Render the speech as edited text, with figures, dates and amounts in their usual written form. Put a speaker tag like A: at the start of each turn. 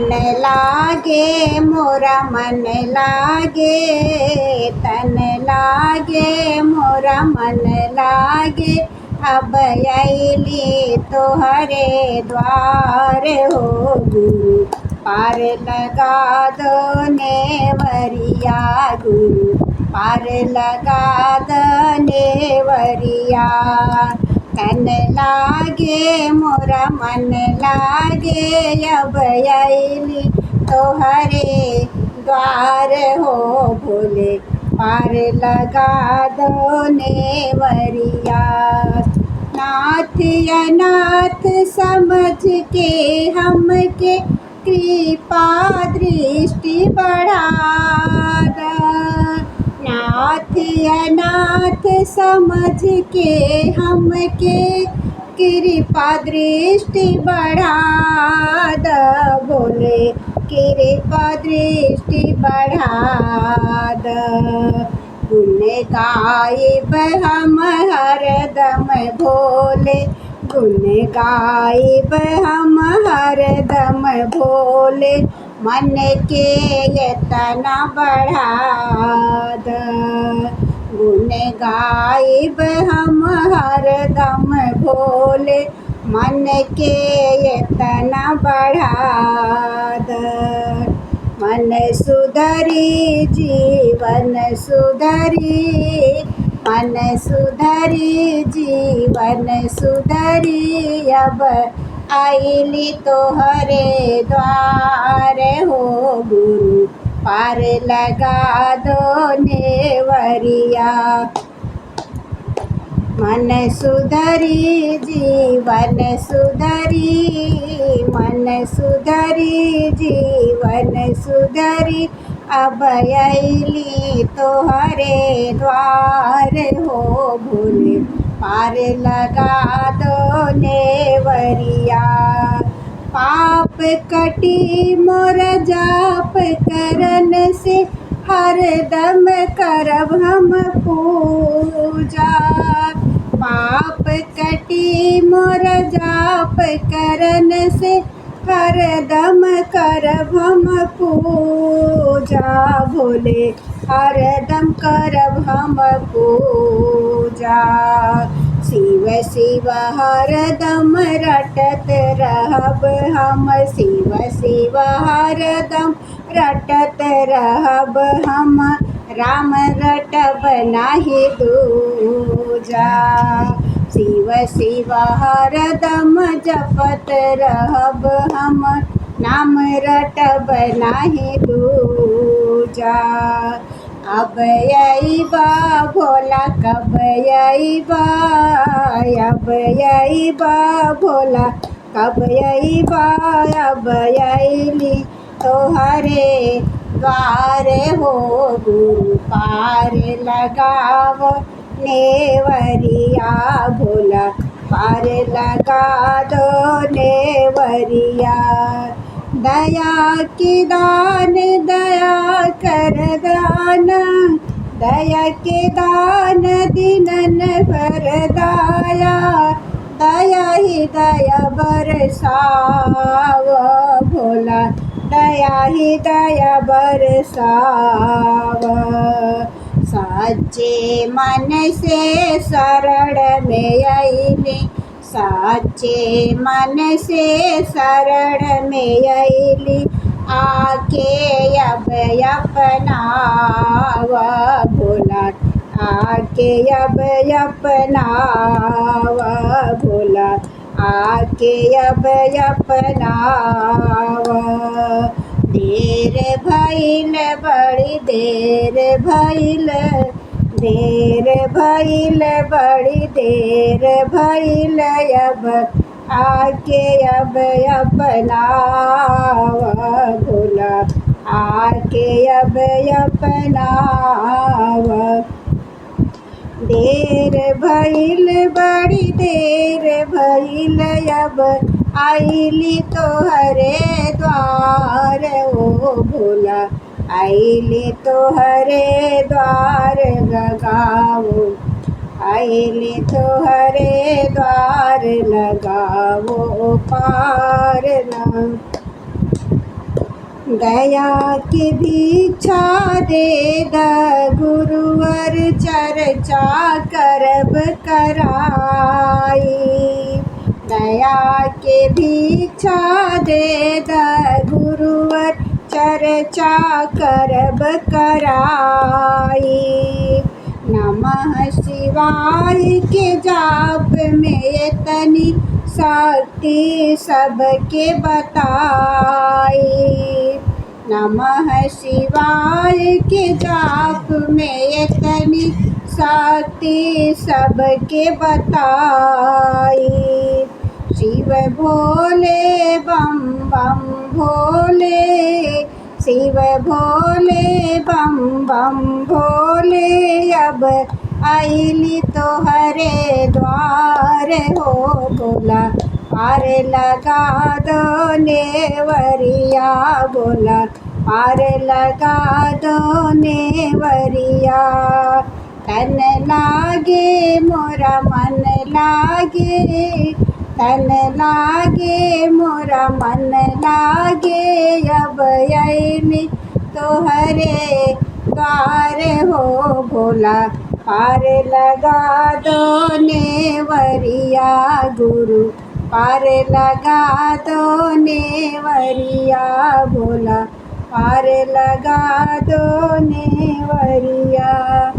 A: तन लागे मोरा मन लागे, तन लागे मोरा मन लागे। अब अइली तोहरे द्वार हो गुरु, पार लगा दो नेवरिया गुरु, पार लगा दो नेवरिया। तन लागे मोरा मन लागे, अब अइली तोहरे द्वार हो भोले, पार लगा दो नेवरिया। नाथ अनाथ समझ के हमके कृपा दृष्टि बढ़ा दा। नाथ अनाथ समझ के हमके कृपा दृष्टि बढ़ा दा बोले, कृपा दृष्टि बढ़ा दा। गुण गायब हम हरदम भोले, गुण गायब हम हरदम भोले। मन के यतना बढ़ा दा, गुण गायब हम हरदम भोले। मन के यतना बढ़ा दा। मन सुधरी जीवन सुधरी, मन सुधरी जीवन सुधरी। अब अइली तोहरे द्वार हो गुरु, पार लगा दो नेवरिया। मन सुधरी जीवन सुधरी, मन सुधरी जीवन सुधरी। अब अइली तोहरे द्वार हो भोले, पार लगा दो नेवरिया। पाप कटी मोर जाप करन से, हरदम करब हम पूजा। पाप कटी मोर जाप करन से, हरदम करब हम पूजा भोले, हरदम करब हम पूजा। शिव शिव हरदम रटत रहब हम, शिव शिव हरदम रटत रहब हम। राम रटब नाही दूजा, शिव शिव हरदम जपत रहब हम। नाम रटब नाही दूजा। अब अइबा भोला कब अइबा, अब अइबा भोला कब अइबा। अब अइली तोहरे द्वार हो गुरु, पार लगाव नेवरिया भोला, पार लगा दो नेवरिया। दया के दान दया कर दाना, दया के दान दिनन भर दाया। दया ही दया बरसाव भोला, दया ही दया बरसाव। सच्चे मन से शरण में अइली, सच्चे मन से शरण में अइली। आके अब अपनाव भोला, आके अब अपनाव भोला, आके अब अपनाव। देर भइल बड़ी देर भइल, देर भइल बड़ी देर भइल। अब आके अब अपनाव भोला, आके अब अपनाव। देर भइल बड़ी देर भइल, अब आइली तोहरे द्वार ओ भोला, आइली तोहरे द्वार लगाओ, आइली तोहरे द्वार लगाओ पार ना। दया की भिक्षा दे द गुरुवर चर्चा करब कराई। दया के भिक्षा दे द गुरुवर चर्चा करब कराई। नमः शिवाय के जाप में इतनी शक्ति सबके बताई। नमः शिवाय के जाप में इतनी शक्ति सबके बताई। शिव भोले बम बम भोले, शिव भोले बम बम भोले, अब आइली तोहरे द्वार हो भोला, पार लगा दो नेवरिया भोला, पार लगा दो नेवरिया। तन लागे मोरा मन लागे, तन लागे मोरा मन लागे, अब आइली तोहरे द्वार हो भोला, पार लगा दो नेवरिया गुरु, पार लगा दो नेवरिया भोला, पार लगा दो नेवरिया।